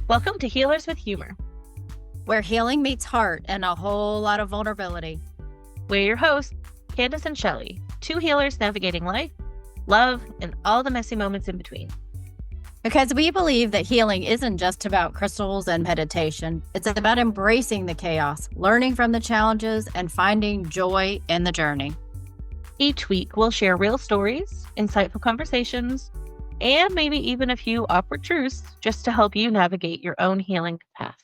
Welcome to Healers with Humor. Where healing meets heart and a whole lot of vulnerability. We're your hosts, Candice and Shelly, two healers navigating life, love, and all the messy moments in between. Because we believe that healing isn't just about crystals and meditation. It's about embracing the chaos, learning from the challenges, and finding joy in the journey. Each week, we'll share real stories, insightful conversations, and maybe even a few awkward truths just to help you navigate your own healing path.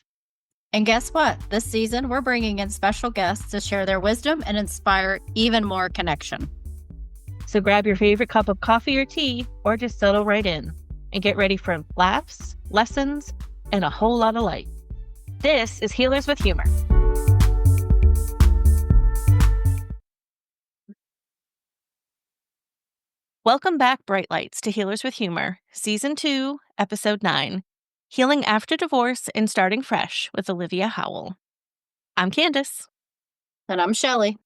And guess what? This season, we're bringing in special guests to share their wisdom and inspire even more connection. So grab your favorite cup of coffee or tea, or just settle right in and get ready for laughs, lessons, and a whole lot of light. This is Healers with Humor. Welcome back, Bright Lights, to Healers with Humor, Season 2, Episode 9, Healing After Divorce and Starting Fresh with Olivia Howell. I'm Candice. And I'm Shelly.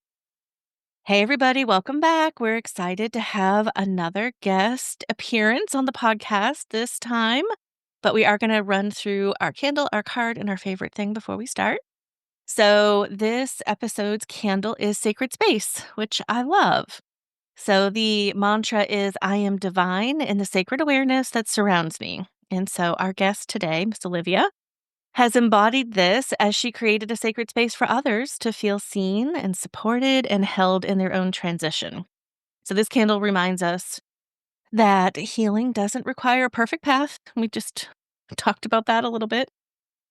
Hey, everybody, welcome back. We're excited to have another guest appearance on the podcast this time, but we are going to run through our candle, our card, and our favorite thing before we start. So this episode's candle is Sacred Space, which I love. So the mantra is, I am divine in the sacred awareness that surrounds me. And so our guest today, Miss Olivia, has embodied this as she created a sacred space for others to feel seen and supported and held in their own transition. So this candle reminds us that healing doesn't require a perfect path. We just talked about that a little bit.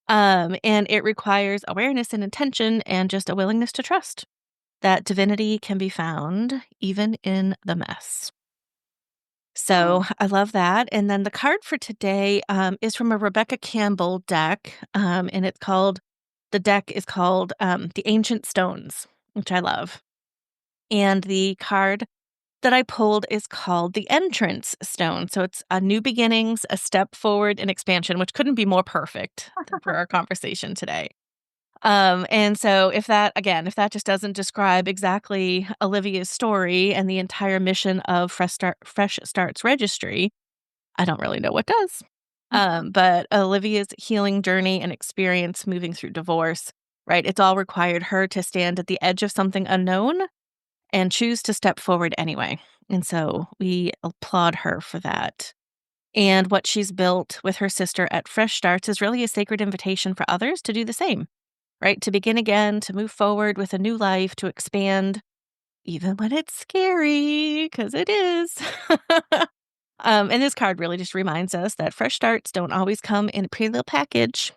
And it requires awareness and intention and just a willingness to trust that divinity can be found even in the mess. So I love that. And then the card for today is from a Rebecca Campbell deck, and the deck is called The Ancient Stones, which I love. And the card that I pulled is called The Entrance Stone. So it's a new beginnings, a step forward, and expansion, which couldn't be more perfect for our conversation today. And so if that just doesn't describe exactly Olivia's story and the entire mission of Fresh Starts Registry, I don't really know what does. But Olivia's healing journey and experience moving through divorce, right? It's all required her to stand at the edge of something unknown and choose to step forward anyway. And so we applaud her for that. And what she's built with her sister at Fresh Starts is really a sacred invitation for others to do the same. Right? To begin again, to move forward with a new life, to expand, even when it's scary, because it is. And this card really just reminds us that fresh starts don't always come in a pretty little package.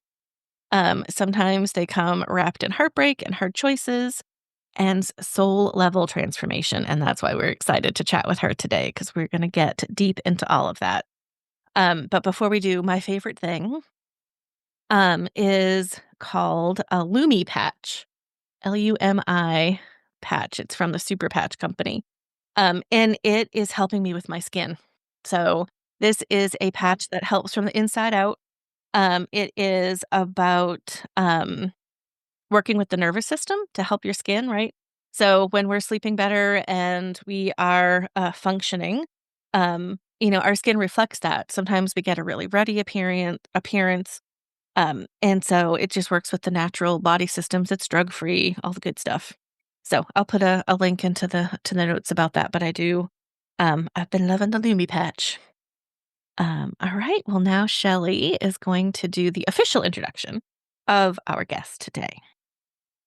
Sometimes they come wrapped in heartbreak and hard choices and soul level transformation. And that's why we're excited to chat with her today, because we're going to get deep into all of that. But before we do, my favorite thing is called a Lumi patch, Lumi patch. It's from the Super Patch Company. And it is helping me with my skin. So this is a patch that helps from the inside out. It is about working with the nervous system to help your skin, right? So when we're sleeping better and we are functioning, our skin reflects that. Sometimes we get a really ruddy appearance. And so it just works with the natural body systems. It's drug-free, all the good stuff. So I'll put a link into the notes about that. But I've been loving the Lumi patch. All right. Well, now Shelly is going to do the official introduction of our guest today.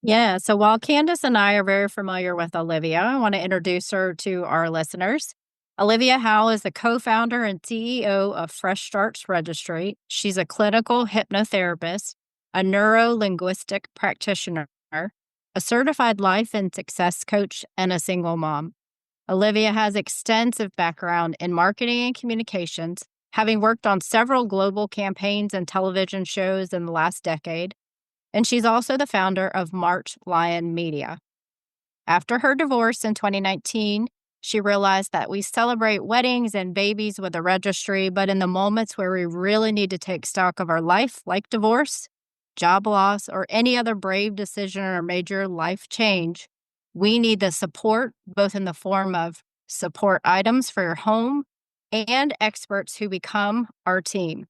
Yeah, so while Candice and I are very familiar with Olivia, I want to introduce her to our listeners. Olivia Howell is the co-founder and CEO of Fresh Starts Registry. She's a clinical hypnotherapist, a neuro-linguistic practitioner, a certified life and success coach, and a single mom. Olivia has extensive background in marketing and communications, having worked on several global campaigns and television shows in the last decade. And she's also the founder of March Lion Media. After her divorce in 2019, she realized that we celebrate weddings and babies with a registry, but in the moments where we really need to take stock of our life, like divorce, job loss, or any other brave decision or major life change, we need the support, both in the form of support items for your home and experts who become our team.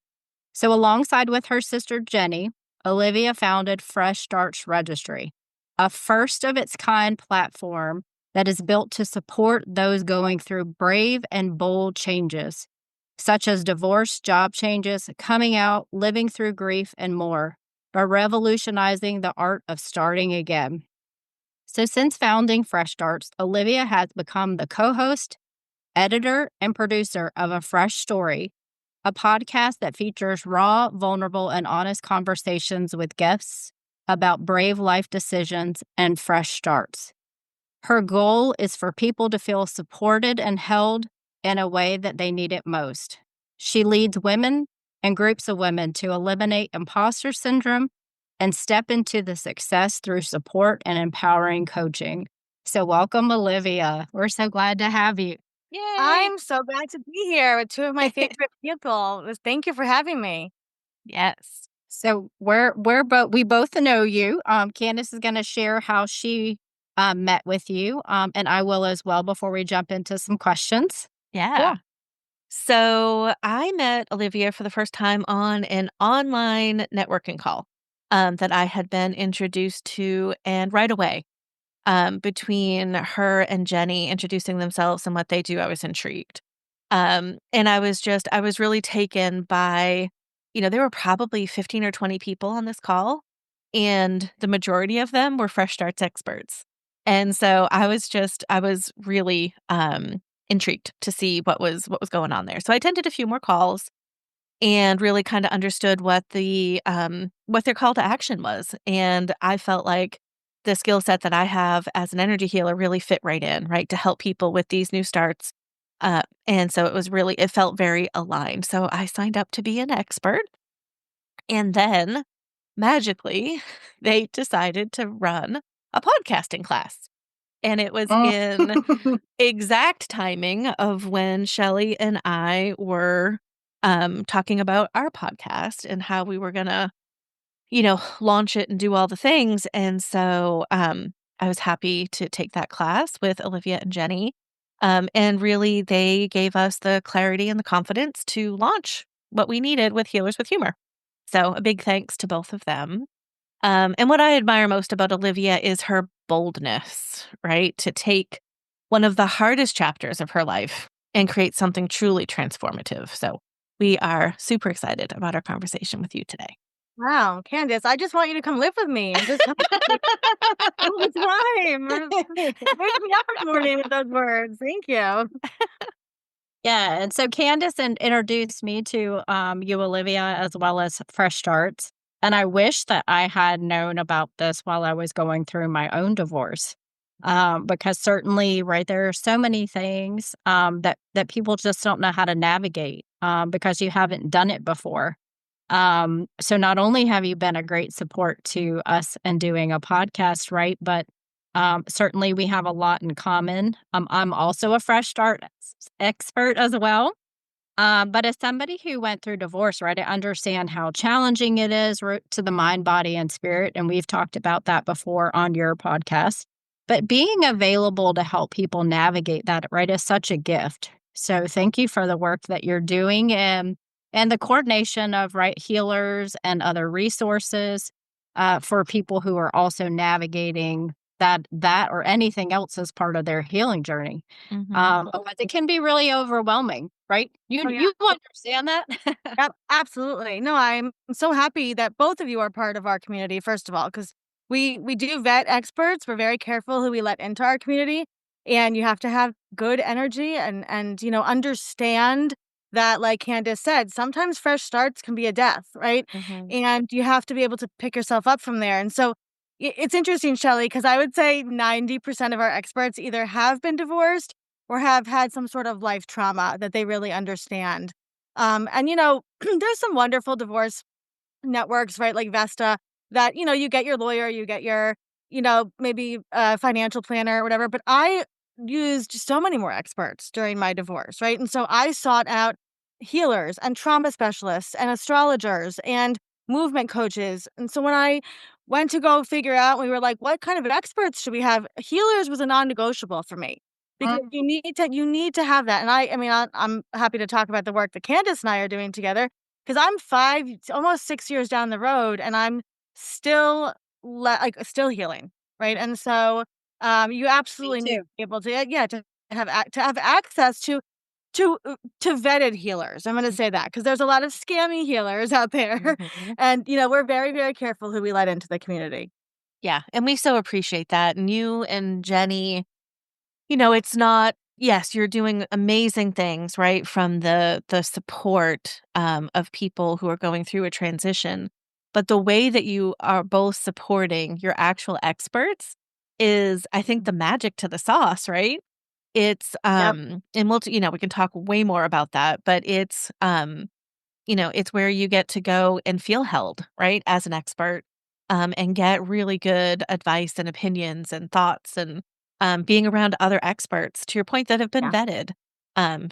So, alongside with her sister Jenny, Olivia founded Fresh Starts Registry, a first of its kind platform that is built to support those going through brave and bold changes, such as divorce, job changes, coming out, living through grief, and more, by revolutionizing the art of starting again. So, since founding Fresh Starts, Olivia has become the co host, editor, and producer of A Fresh Story, a podcast that features raw, vulnerable, and honest conversations with guests about brave life decisions and fresh starts. Her goal is for people to feel supported and held in a way that they need it most. She leads women and groups of women to eliminate imposter syndrome and step into the success through support and empowering coaching. So, welcome, Olivia. We're so glad to have you. Yay. I'm so glad to be here with two of my favorite people. Thank you for having me. Yes. So we both know you. Candice is going to share how she met with you, and I will as well before we jump into some questions. Yeah. So I met Olivia for the first time on an online networking call that I had been introduced to, and right away, between her and Jenny introducing themselves and what they do, I was intrigued. And I was really taken by, there were probably 15 or 20 people on this call, and the majority of them were fresh starts experts. And so I was really intrigued to see what was going on there. So I attended a few more calls and really kind of understood what their call to action was. And I felt like the skill set that I have as an energy healer really fit right in, right, to help people with these new starts. And so it felt very aligned. So I signed up to be an expert. And then magically, they decided to run a podcasting class. And it was Oh. in exact timing of when Shelly and I were talking about our podcast and how we were gonna, launch it and do all the things. And so I was happy to take that class with Olivia and Jenny. And really, they gave us the clarity and the confidence to launch what we needed with Healers with Humor. So a big thanks to both of them. And what I admire most about Olivia is her boldness, right? To take one of the hardest chapters of her life and create something truly transformative. So we are super excited about our conversation with you today. Wow, Candice, I just want you to come live with me and just come all the time. Wake me up in the morning with those words. Thank you. Yeah, and so Candice introduced me to you, Olivia, as well as Fresh Starts. And I wish that I had known about this while I was going through my own divorce, because certainly, right, there are so many things that people just don't know how to navigate because you haven't done it before. So not only have you been a great support to us and doing a podcast, right, but certainly we have a lot in common. I'm also a fresh start expert as well. But as somebody who went through divorce, right, I understand how challenging it is to the mind, body, and spirit. And we've talked about that before on your podcast. But being available to help people navigate that, right, is such a gift. So thank you for the work that you're doing and the coordination of right healers and other resources for people who are also navigating that or anything else as part of their healing journey. Because it can be really overwhelming, right? Oh, yeah. You understand that? Yep, absolutely. No, I'm so happy that both of you are part of our community, first of all, because we do vet experts. We're very careful who we let into our community. And you have to have good energy and understand that, like Candace said, sometimes fresh starts can be a death, right? Mhm. And you have to be able to pick yourself up from there. And so it's interesting, Shelly, because I would say 90% of our experts either have been divorced or have had some sort of life trauma that they really understand. And there's some wonderful divorce networks, right? Like Vesta, that, you get your lawyer, you get your, maybe a financial planner or whatever. But I used so many more experts during my divorce, right? And so I sought out healers and trauma specialists and astrologers and movement coaches. And so when I went to go figure out, we were like, what kind of experts should we have? Healers was a non-negotiable for me because you need to have that. And I'm happy to talk about the work that Candace and I are doing together. because I'm 5, almost 6 years down the road, and I'm still still healing, right? And so, you Me absolutely need too. to be able to, yeah, to have access to vetted healers. I'm gonna say that because there's a lot of scammy healers out there, Mhm. and, we're very, very careful who we let into the community. Yeah, and we so appreciate that, and you and Jenny, it's not yes, you're doing amazing things, right, from the support, of people who are going through a transition, but the way that you are both supporting your actual experts is, I think, the magic to the sauce, right? It's, Yep. and we can talk way more about that, but it's where you get to go and feel held, right, as an expert, and get really good advice and opinions and thoughts and, being around other experts, to your point, that have been Yeah. vetted.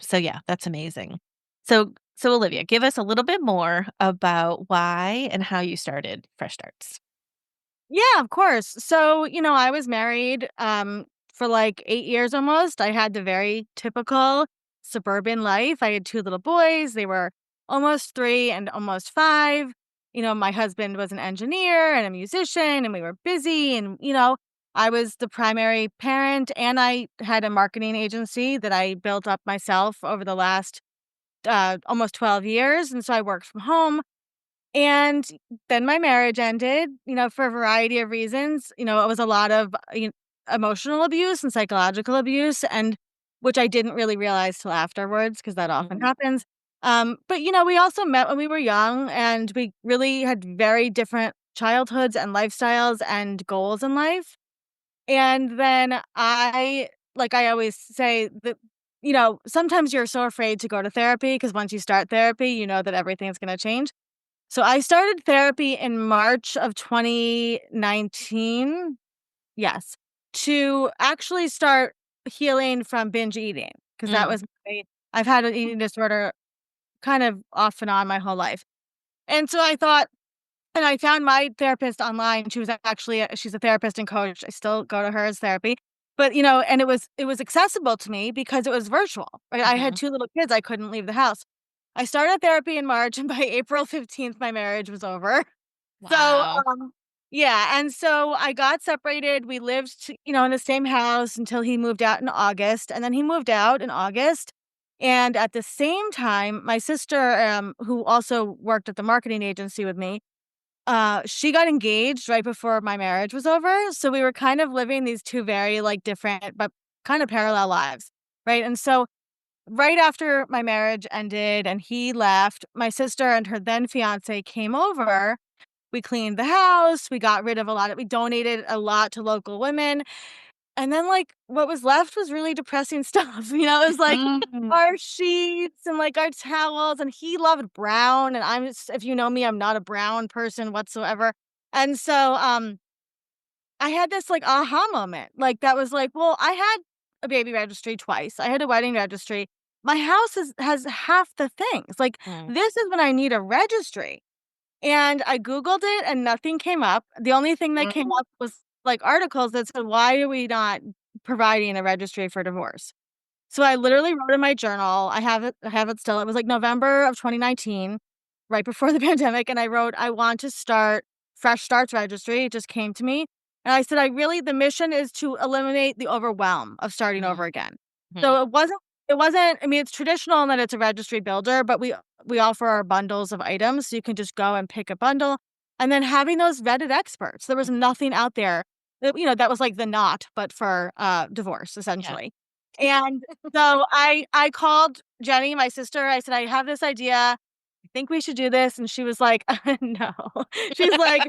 So yeah, that's amazing. So Olivia, give us a little bit more about why and how you started Fresh Starts. Yeah, of course. So, I was married for like 8 years almost. I had the very typical suburban life. I had 2 little boys. They were almost 3 and almost 5. My husband was an engineer and a musician, and we were busy, and I was the primary parent, and I had a marketing agency that I built up myself over the last almost 12 years, and so I worked from home. And then my marriage ended, for a variety of reasons. It was a lot of emotional abuse and psychological abuse, and which I didn't really realize till afterwards because that often Mhm, happens. But we also met when we were young, and we really had very different childhoods and lifestyles and goals in life. And then like I always say that, sometimes you're so afraid to go to therapy because once you start therapy, you know that everything's going to change. So I started therapy in March of 2019. Yes. To actually start healing from binge eating because that mm, was I've had an eating disorder kind of off and on my whole life. And so I thought, and I found my therapist online. She was actually she's a therapist and coach. I still go to her as therapy. But, and it was accessible to me because it was virtual. Right? I had mhm. 2 little kids. I couldn't leave the house. I started therapy in March, and by April 15th my marriage was over. So, Wow. yeah, and so I got separated. We lived, in the same house until he moved out in August, and then he moved out in August. And at the same time, my sister, who also worked at the marketing agency with me, she got engaged right before my marriage was over. So we were kind of living these 2 very like different but kind of parallel lives, right? And so right after my marriage ended and he left, my sister and her then fiance came over. We cleaned the house, we donated a lot to local women, and then, like, what was left was really depressing stuff, it was, like, Mm, our sheets and, like, our towels, and he loved brown, and if you know me, I'm not a brown person whatsoever, and so, I had this, like, aha moment, like, that was like, "Well, I had a baby registry twice, I had a wedding registry, my house has half the things, like, mm, this is when I need a registry." And I Googled it and nothing came up. The only thing that came up was, like, articles that said, "Why are we not providing a registry for divorce?" So I literally wrote in my journal, I have it still, it was, like, November of 2019, right before the pandemic, and I wrote, "I want to start Fresh Starts Registry." It just came to me, and I said, the mission is to eliminate the overwhelm of starting over mm, again." mhm. So it wasn't I mean, it's traditional in that it's a registry builder, but we offer our bundles of items, so you can just go and pick a bundle, and then having those vetted experts. There was nothing out there that was like the knot, but for, divorce, Yeah. essentially. And so I called Jenny, my sister, I said, "I have this idea. I think we should do this," and she was like, "No." She's like,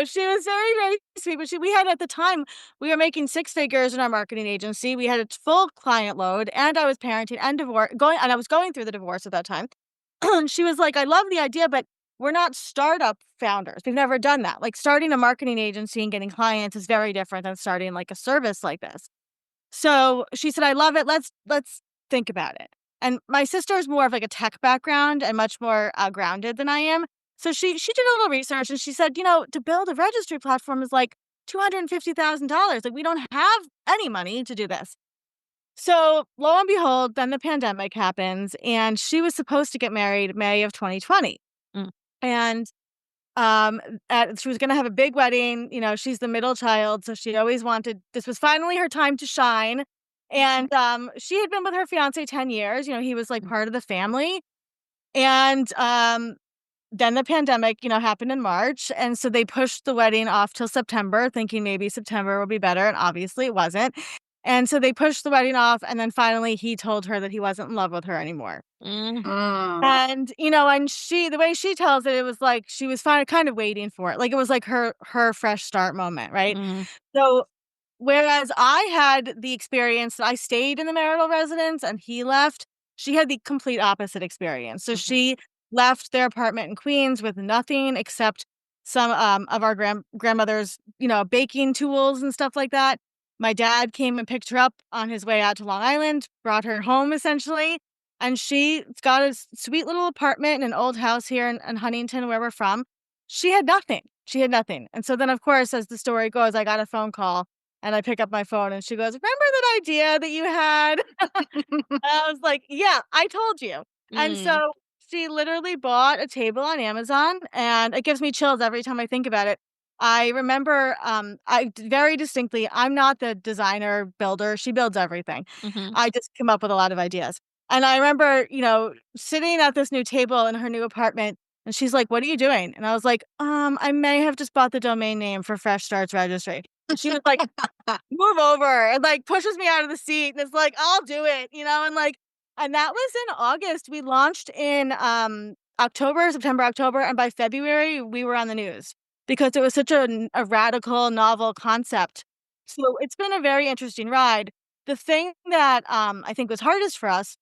she was very, very sweet, but we had at the time, we were making 6 figures in our marketing agency. We had a full client load, and I was parenting and I was going through the divorce at that time. And she was like, "I love the idea, but we're not startup founders. We've never done that. Like starting a marketing agency and getting clients is very different than starting like a service like this." So she said, "I love it. Let's think about it." And my sister is more of like a tech background and much more grounded than I am. So she did a little research and she said, to build a registry platform is like $250,000. Like we don't have any money to do this. So lo and behold, then the pandemic happens, and she was supposed to get married May of 2020. Mm. And um she was going to have a big wedding. She's the middle child, so she always wanted, this was finally her time to shine. And she had been with her fiance 10 years. He was like Mm. part of the family. And then the pandemic, happened in March, and so they pushed the wedding off till September, thinking maybe September will be better, and obviously it wasn't. And so they pushed the wedding off, and then finally he told her that he wasn't in love with her anymore. Mm. Mm. And the way she tells it, it was like she was kind of waiting for it. Like, it was like her fresh start moment, right? Mm. So, whereas I had the experience that I stayed in the marital residence and he left, she had the complete opposite experience. So Mhm. she left their apartment in Queens with nothing except some of our grandmother's, baking tools and stuff like that. My dad came and picked her up on his way out to Long Island, brought her home essentially, and she's got a sweet little apartment in an old house here in Huntington, where we're from. She had nothing. She had nothing. And so then, of course, as the story goes, I got a phone call and I pick up my phone and she goes, "Remember that idea that you had?" I was like, "Yeah, I told you." And Mm. so she literally bought a table on Amazon, and it gives me chills every time I think about it. I remember, very distinctly, I'm not the designer builder. She builds everything. Mhm. I just come up with a lot of ideas. And I remember, sitting at this new table in her new apartment, and she's like, "What are you doing?" And I was like, I may have just bought the domain name for Fresh Starts Registry." And she was like, "Move over," and, like, pushes me out of the seat, and it's like, "I'll do it," and that was in August. We launched in, October, September, October, and by February, we were on the news because it was such a radical, novel concept. So it's been a very interesting ride. The thing that, I think was hardest for us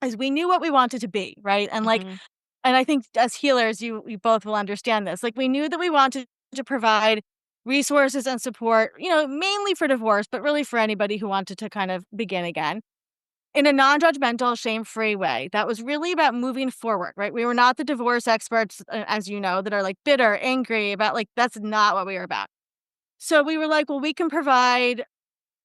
is we knew what we wanted to be, right? Mhm. And I think as healers, you both will understand this. Like, we knew that we wanted to provide resources and support, mainly for divorce, but really for anybody who wanted to kind of begin again in a non-judgmental, shame-free way. That was really about moving forward, right? We were not the divorce experts, as you know, that are like bitter, angry about, like, that's not what we were about. So we were like, well, we can provide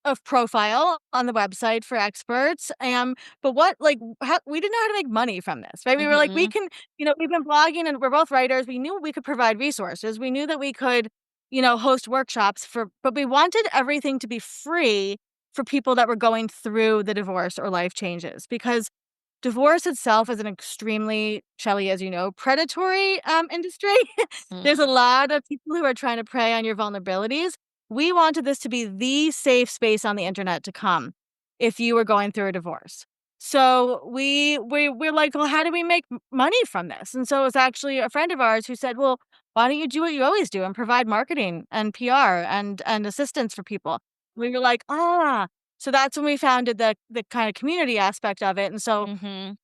of profile on the website for experts. But what, like, how, we didn't know how to make money from this, right? We were like, we Mhm. can, we've been blogging and we're both writers. We knew we could provide resources. We knew that we could, host workshops but we wanted everything to be free for people that were going through the divorce or life changes, because divorce itself is an extremely, Shelly, as you know, predatory industry. There's Mm. a lot of people who are trying to prey on your vulnerabilities. We wanted this to be the safe space on the internet to come if you were going through a divorce. So we're like, well, how do we make money from this? And so it was actually a friend of ours who said, well, why don't you do what you always do and provide marketing and PR and assistance for people? We were like, ah. So that's when we founded the kind of community aspect of it. And so, Mhm.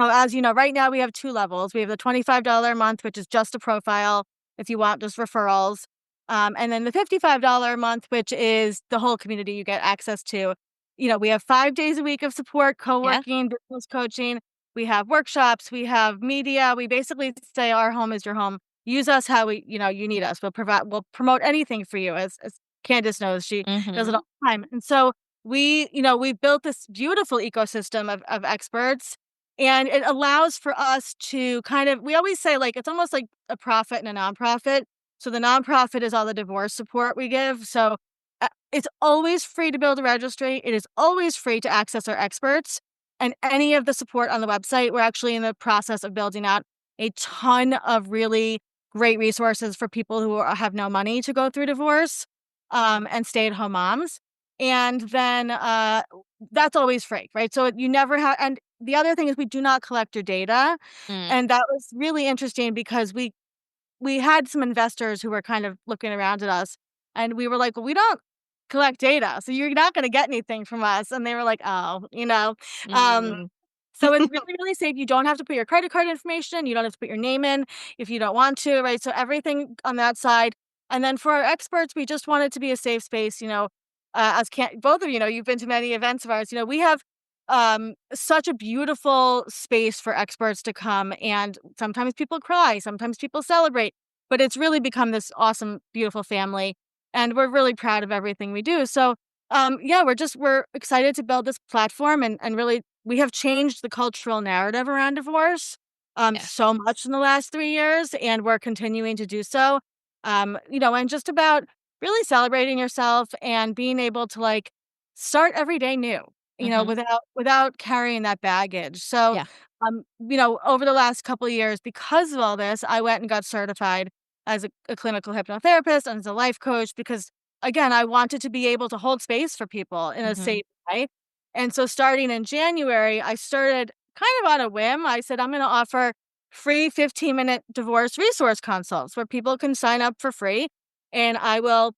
as you know, right now we have 2 levels. We have the $25 a month, which is just a profile if you want just referrals. And then the $55 a month, which is the whole community you get access to. We have 5 days a week of support, Yeah. co-working, business coaching. We have workshops, we have media. We basically say our home is your home. Use us how you need us. We'll promote anything for you, as Candice knows. She does it Mhm. all the time. And so we've built this beautiful ecosystem of experts, and it allows for us to kind of, we always say, like, it's almost like a profit and a nonprofit. So the nonprofit is all the divorce support we give. So it's always free to build a registry. It is always free to access our experts and any of the support on the website. We're actually in the process of building out a ton of really great resources for people who have no money to go through divorce, and stay-at-home moms. And then that's always free, right? So you never have. And the other thing is we do not collect your data, Mm. and that was really interesting because we had some investors who were kind of looking around at us, and we were like, "Well, we don't collect data, so you're not gonna get anything from us." And they were like, "Oh," Mm. so it's really, really safe. You don't have to put your credit card information, you don't have to put your name in if you don't want to, right? So everything on that side. And then for our experts, we just want it to be a safe space, as can both of you know, you've been to many events of ours. We have such a beautiful space for experts to come, and sometimes people cry, sometimes people celebrate, but it's really become this awesome, beautiful family, and we're really proud of everything we do. So Yeah, we're excited to build this platform and really we have changed the cultural narrative around divorce Yeah. so much in the last 3 years, and we're continuing to do so. And just about really celebrating yourself and being able to like start every day new, Mhm. without carrying that baggage. So Yeah. over the last couple of years, because of all this, I went and got certified as a clinical hypnotherapist and as a life coach because again, I wanted to be able to hold space for people in a Mhm. safe way. And so starting in January, I started kind of on a whim. I said, I'm going to offer free 15-minute divorce resource consults where people can sign up for free. And I will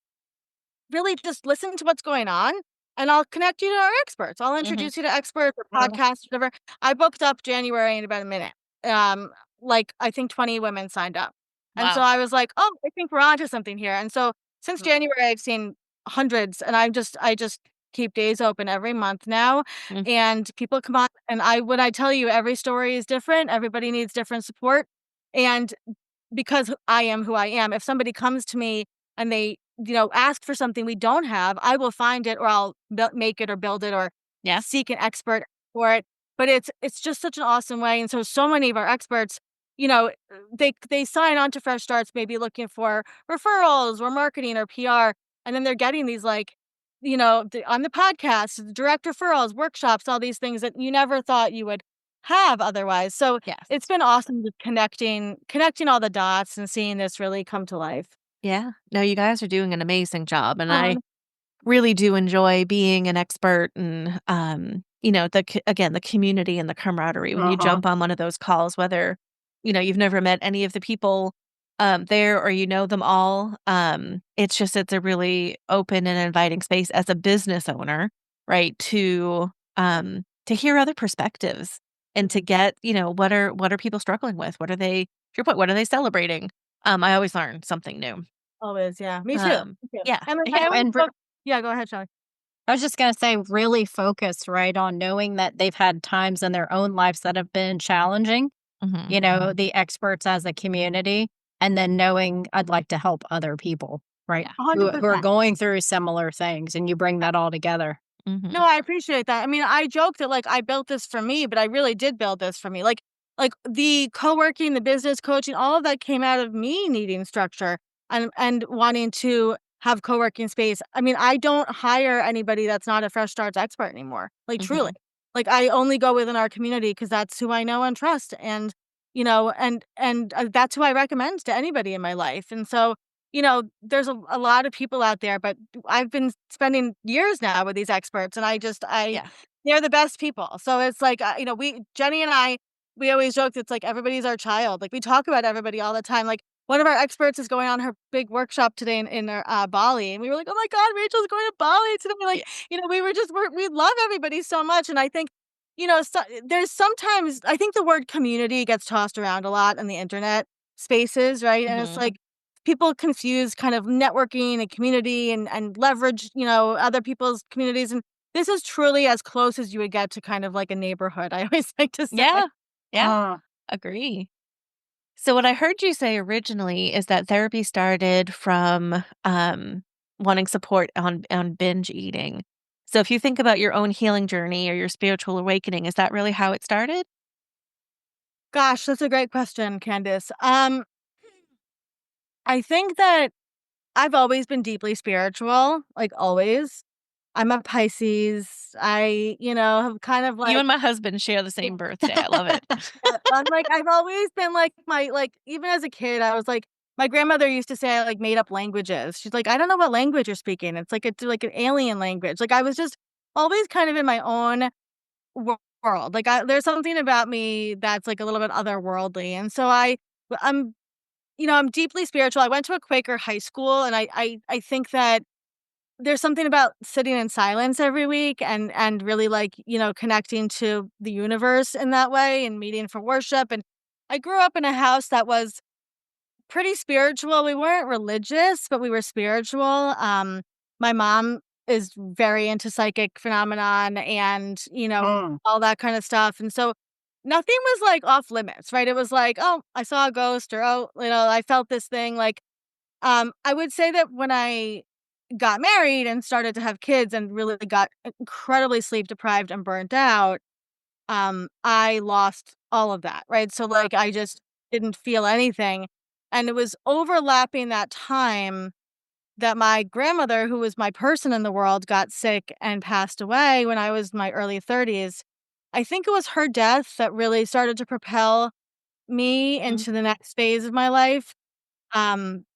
really just listen to what's going on, and I'll connect you to our experts. I'll Mhm. introduce you to experts or Oh, podcasts, whatever. I booked up January in about a minute. Um, like I think 20 women signed up. And so Wow. I was like, oh, I think we're onto something here. And so since mm, January, I've seen hundreds, and I just keep days open every month now. Mm. And people come on, and when I tell you every story is different, everybody needs different support. And because I am who I am, if somebody comes to me and they, ask for something we don't have, I will find it or I'll make it or build it or Yeah. seek an expert for it. But it's just such an awesome way. And so many of our experts, they sign on to Fresh Starts maybe looking for referrals or marketing or PR, and then they're getting these like, on the podcast, direct referrals, workshops, all these things that you never thought you would have otherwise. So Yes. it's been awesome just connecting all the dots and seeing this really come to life. Yeah. No, you guys are doing an amazing job, and I Um, really do enjoy being an expert and, again, the community and the camaraderie when you uh-huh. jump on one of those calls, whether, you've never met any of the people, there or you know them all. It's a really open and inviting space as a business owner, right, to hear other perspectives and to Mhm. get, what are people struggling with? What are they to your point, what are they celebrating? I always learn something new. Always, yeah. Me too. Um, Me too. yeah, And like I yeah. always look. Yeah, go ahead, Shelly. I was just gonna say really focus, right, on knowing that they've had times in their own lives that have been challenging, Mhm. the experts as a community, and then knowing I'd like to help other people, right, Yeah. who are 100%. going through similar things, and you bring that all together. No, Mhm. I appreciate that. I mean, I joke that like I built this for me, but I really did build this for me. Like the co-working, the business coaching, all of that came out of me needing structure and wanting to have co-working space. I mean, I don't hire anybody that's not a fresh starts expert anymore. Like truly. Mhm. Like I only go within our community because that's who I know and trust, and that's who I recommend to anybody in my life. And so there's a lot of people out there, but I've been spending years now with these experts, and Yeah. they're the best people. So it's like, Jenny and I, we always joke it's like everybody's our child. Like we talk about everybody all the time. Like one of our experts is going on her big workshop today in Bali, and we were like, oh my God, Rachel's going to Bali today. Like, Yeah. we love everybody so much, and I think. There's sometimes I think the word community gets tossed around a lot in the internet spaces, right? And it's Mhm. like people confuse kind of networking and community and leverage, other people's communities. And this is truly as close as you would get to kind of like a neighborhood, I always like to say. Yeah. Yeah. Uh, Agree. So what I heard you say originally is that therapy started from, wanting support on binge eating. So if you think about your own healing journey or your spiritual awakening, is that really how it started? Gosh, that's a great question, Candice. I think that I've always been deeply spiritual, like always. I'm a Pisces. Have kind of You like, and my husband share the same birthday. I love it. I'm like, I've always been like even as a kid, I was like, my grandmother used to say I like made up languages. She's like, I don't know what language you're speaking. It's like an alien language. Like I was just always kind of in my own world. Like there's something about me that's like a little bit otherworldly. And so I'm, I'm deeply spiritual. I went to a Quaker high school, and I think that there's something about sitting in silence every week and really like, connecting to the universe in that way and meeting for worship. And I grew up in a house that was pretty spiritual. We weren't religious, but we were spiritual. My mom is very into psychic phenomenon and, mm, all that kind of stuff. And so nothing was like off limits, right? It was like, oh, I saw a ghost, or oh, I felt this thing. Like I would say that when I got married and started to have kids and really got incredibly sleep deprived and burnt out, I lost all of that, right? So, like, I just didn't feel anything, and it was overlapping that time that my grandmother, who was my person in the world, got sick and passed away when I was in my early 30s. I think it was her death that really started to propel me Mm. into the next phase of my life,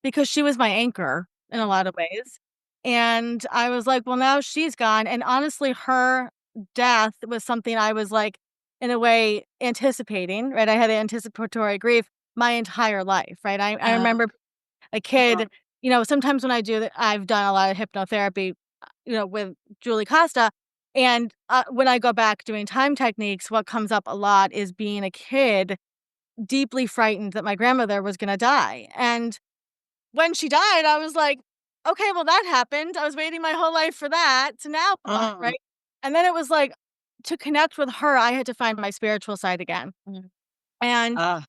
because she was my anchor in a lot of ways, and I was like, "Well, now she's gone," and honestly, her death was something I was, like, in a way anticipating, right? I had anticipatory grief my entire life, right? I Oh, remember a kid, sometimes when I've done a lot of hypnotherapy, with Julie Costa, and, when I go back doing time techniques, what comes up a lot is being a kid deeply frightened that my grandmother was gonna die, and when she died, I was like, "Okay, well, that happened. I was waiting my whole life for that, so now what?" Mm. Right? And then it was like, to connect with her, I had to find my spiritual side again, mm, and Ah.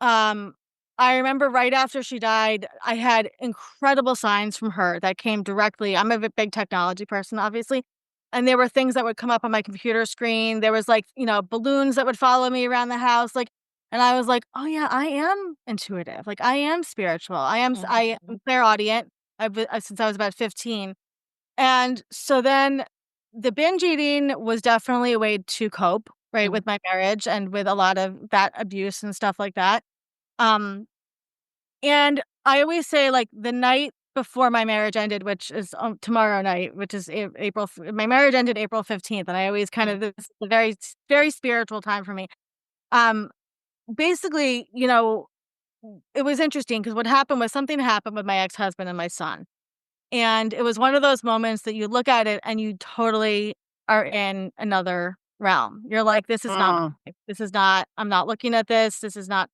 um, I remember right after she died, I had incredible signs from her that came directly. I'm a big technology person, obviously. And there were things that would come up on my computer screen. There was like, balloons that would follow me around the house. Like, and I was like, oh yeah, I am intuitive. Like I am spiritual. I am mhm, clairaudient. Since I was about 15. And so then the binge eating was definitely a way to cope, right, mm, with my marriage and with a lot of that abuse and stuff like that. Um, and I always say, like, the night before my marriage ended, which is, tomorrow night, which is my marriage ended April 15th, and I always kind mm, of this is a very spiritual time for me. Um, Basically, it was interesting because what happened was something happened with my ex-husband and my son, and it was one of those moments that you look at it and you totally are in another realm. You're like, "This is not my Mm. life. This is not I'm not looking at this. This is not."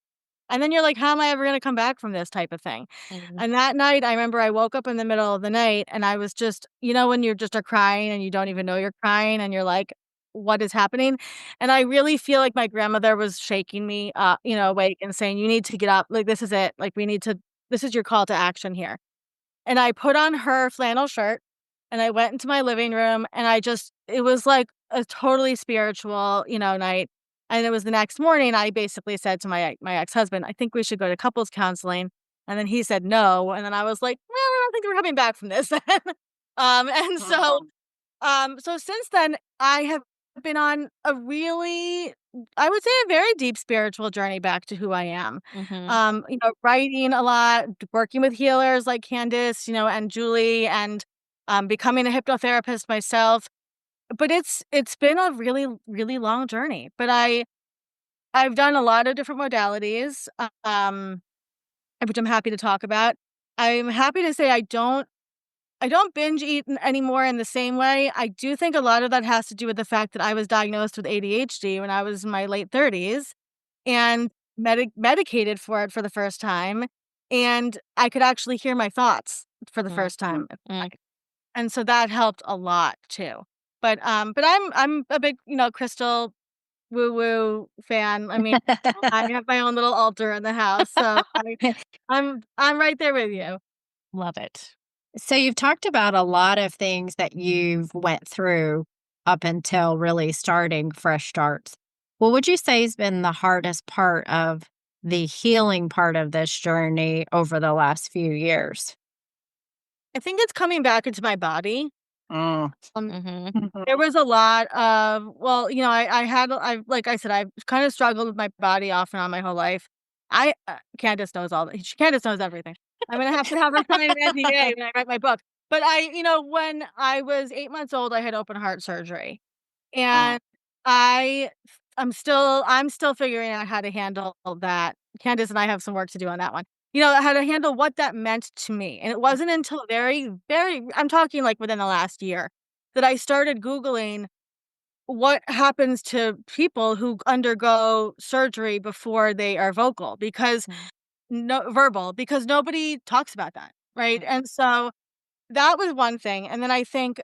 And then you're like, "How am I ever gonna come back from this?" type of thing. mm, And that night, I remember I woke up in the middle of the night and I was just when you're just are crying and you don't even know you're crying and you're like, "What is happening?" And I really feel like my grandmother was shaking me, awake and saying, "You need to get up. Like, this is it. Like, this is your call to action here." And I put on her flannel shirt, and I went into my living room, and it was like a totally spiritual, night. And it was the next morning, I basically said to my ex-husband, "I think we should go to couples counseling." And then he said, "No." And then I was like, "Well, I don't think we're coming back from this then." And so Mm. so since then, I have been on a really, I would say, a very deep spiritual journey back to who I am. mhm, Writing a lot, working with healers like Candice, and Julie, and becoming a hypnotherapist myself. But it's been a really, really long journey. But I've done a lot of different modalities, which I'm happy to talk about. I'm happy to say I don't binge eat anymore in the same way. I do think a lot of that has to do with the fact that I was diagnosed with ADHD when I was in my late 30s and medicated for it for the first time, and I could actually hear my thoughts for the mm, first time. mm. And so that helped a lot too. But I'm a big, crystal woo-woo fan. I mean, I have my own little altar in the house, so I'm right there with you. Love it. So you've talked about a lot of things that you've went through up until really starting Fresh Starts. What would you say has been the hardest part of the healing part of this journey over the last few years? I think it's coming back into my body. Mm. Um, Mhm, there was a lot of I like I said, I've kind of struggled with my body off and on my whole life. Candace knows all that. Candace knows everything. I'm gonna have to have her sign an NDA when I write my book. But when I was 8 months old, I had open heart surgery, Mm. and I'm still figuring out how to handle that. Candace and I have some work to do on that one. How to handle what that meant to me. And it wasn't until very, very I'm talking like within the last year that I started Googling what happens to people who undergo surgery before they are mm, verbal, because nobody talks about that. Right. mm, And so that was one thing. And then I think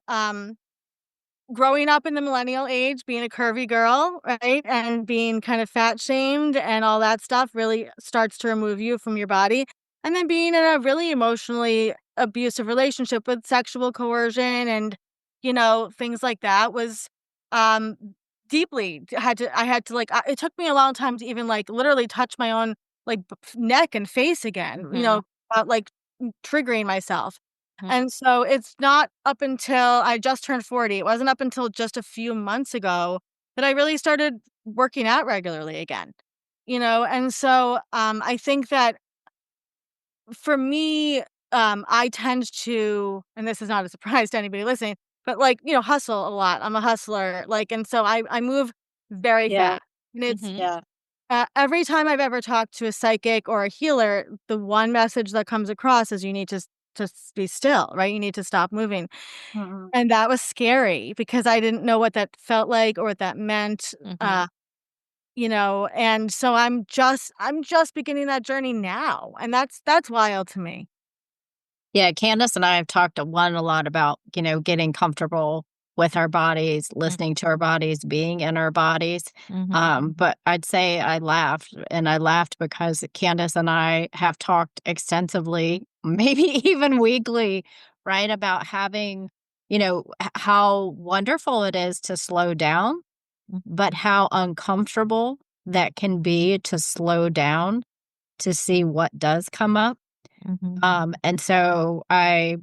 growing up in the millennial age, being a curvy girl, right, and being kind of fat shamed and all that stuff really starts to remove you from your body. And then being in a really emotionally abusive relationship with sexual coercion and, things like that was, um, deeply I had to, like, it took me a long time to even, like, literally touch my own, like, neck and face again, Mhm. like, triggering myself. Mhm. And so it's not up until I just turned 40, it wasn't up until just a few months ago that I really started working out regularly again, And so, I think that for me, I tend to, and this is not a surprise to anybody listening, but, like, hustle a lot. I'm a hustler, like, and so I move very Yeah. fast. And it's Mhm. Yeah. every time I've ever talked to a psychic or a healer, the one message that comes across is you need to be still, right? You need to stop moving. Mhm. And that was scary because I didn't know what that felt like or what that meant. Mhm. And so I'm just beginning that journey now, and that's wild to me. Yeah, Candace and I have talked a lot about, getting comfortable with our bodies, Mm. listening to our bodies, being in our bodies. Mhm. But I'd say I laughed because Candace and I have talked extensively, maybe even weekly, right, about having, how wonderful it is to slow down, Mhm. but how uncomfortable that can be to slow down to see what does come up. Mhm. And so I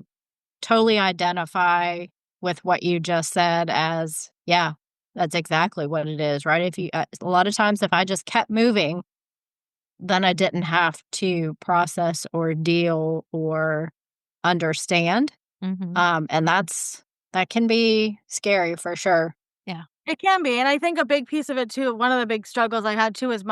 totally identify with what you just said as, yeah, that's exactly what it is, right? If you, a lot of times, if I just kept moving, then I didn't have to process or deal or understand. Mhm. And that can be scary for sure. Yeah. It can be, and I think a big piece of it too, one of the big struggles I had too is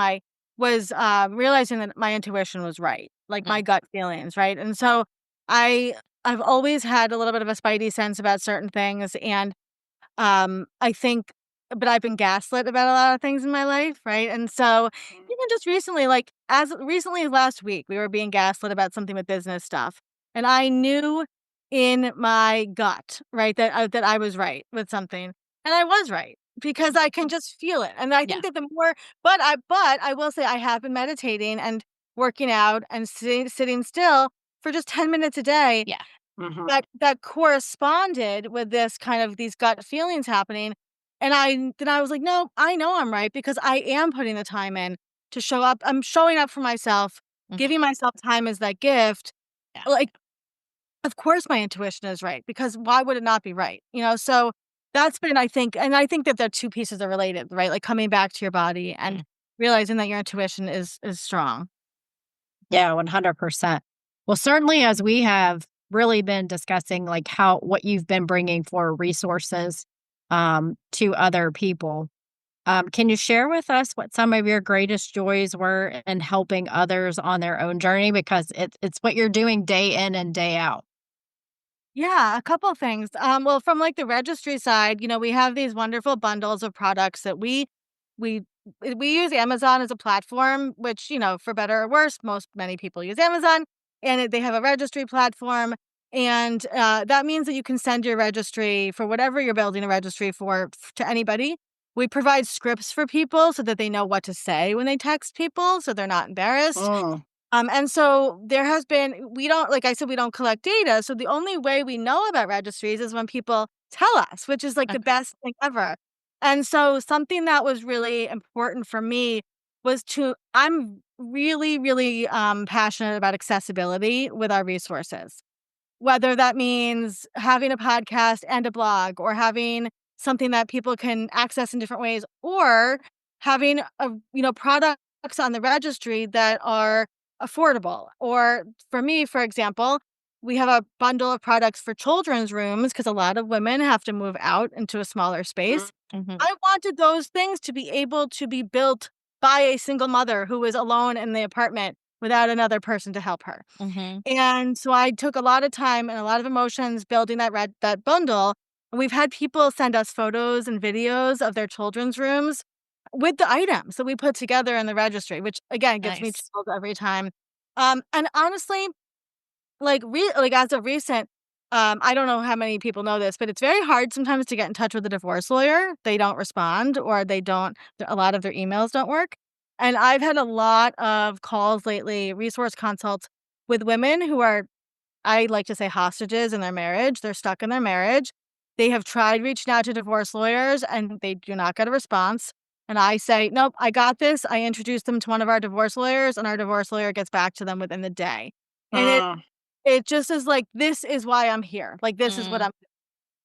realizing that my intuition was right, like Mm. my gut feelings, right? And so I I've always had a little bit of a spidey sense about certain things, and I think but I've been gaslit about a lot of things in my life, right? And so even just recently, like as recently as last week, we were being gaslit about something with business stuff. And I knew in my gut, right, that I was right with something. And I was right because I can just feel it. And I Yeah. think that the more but I will say I have been meditating and working out and sitting still for just 10 minutes a day Yeah. Mhm. that corresponded with this kind of these gut feelings happening, and I was like, "No, I know I'm right because I am putting the time in to show up. I'm showing up for myself, Mhm. giving myself time as that gift." Yeah. Like, of course my intuition is right because why would it not be right? So that's been I think that the two pieces are related, right? Like coming back to your body and Mm. realizing that your intuition is strong. Yeah, 100%. Well, certainly as we have really been discussing like what you've been bringing for resources to other people. Can you share with us what some of your greatest joys were in helping others on their own journey? Because it's what you're doing day in and day out. Yeah, a couple things. Well, from like the registry side, we have these wonderful bundles of products that we we use Amazon as a platform, which for better or worse, many people use Amazon, and they have a registry platform, and that means that you can send your registry for whatever you're building a registry for to anybody. We provide scripts for people so that they know what to say when they text people, so they're not embarrassed. Mm, And so there has been we don't like I said, we don't collect data, so the only way we know about registries is when people tell us, which is, like, the Okay. best thing ever. And so something that was really important for me was to I'm really, really, passionate about accessibility with our resources. Whether that means having a podcast and a blog or having something that people can access in different ways or having products on the registry that are affordable. Or for me, for example, we have a bundle of products for children's rooms because a lot of women have to move out into a smaller space. Mhm. I wanted those things to be able to be built by a single mother who is alone in the apartment without another person to help her. Mhm. And so I took a lot of time and a lot of emotions building that bundle, and we've had people send us photos and videos of their children's rooms with the items that we put together in the registry, which again gives me Nice. chills every time. And honestly, like as of recent, I don't know how many people know this, but it's very hard sometimes to get in touch with a divorce lawyer. They don't respond or they don't a lot of their emails don't work. And I've had a lot of calls lately, resource consults with women who are, I like to say, hostages in their marriage. They're stuck in their marriage. They have tried reaching out to divorce lawyers and they do not get a response. And I say, nope, I got this. I introduce them to one of our divorce lawyers, and our divorce lawyer gets back to them within the day. And it just is like, this is why I'm here. Like, this is what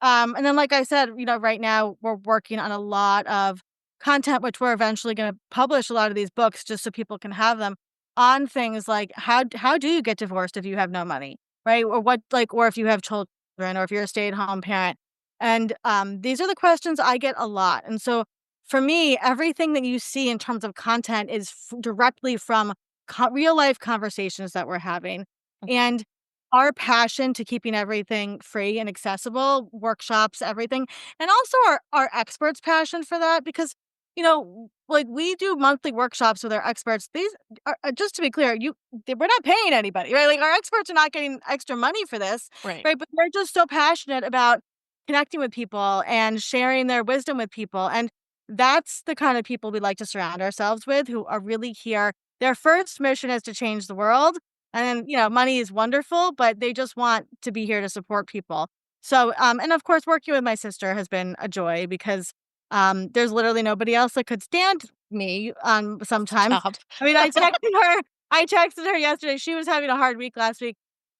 Mm. and then, like I said, right now we're working on a lot of content, which we're eventually going to publish a lot of these books just so people can have them on things like how do you get divorced if you have no money, right? Or what, like, or if you have children, or if you're a stay-at-home parent. And these are the questions I get a lot. And so for me, everything that you see in terms of content is directly from real life conversations that we're having. And our passion to keeping everything free and accessible, workshops, everything, and also our experts' passion for that because, like, we do monthly workshops with our experts. These are, just to be clear, we're not paying anybody, right? Like, our experts are not getting extra money for this, Right. right? But they're just so passionate about connecting with people and sharing their wisdom with people, and that's the kind of people we like to surround ourselves with, who are really here. Their first mission is to change the world, and then, money is wonderful, but they just want to be here to support people. So, and of course, working with my sister has been a joy because there's literally nobody else that could stand me sometimes. Job. I mean, I texted her yesterday. She was having a hard week last week.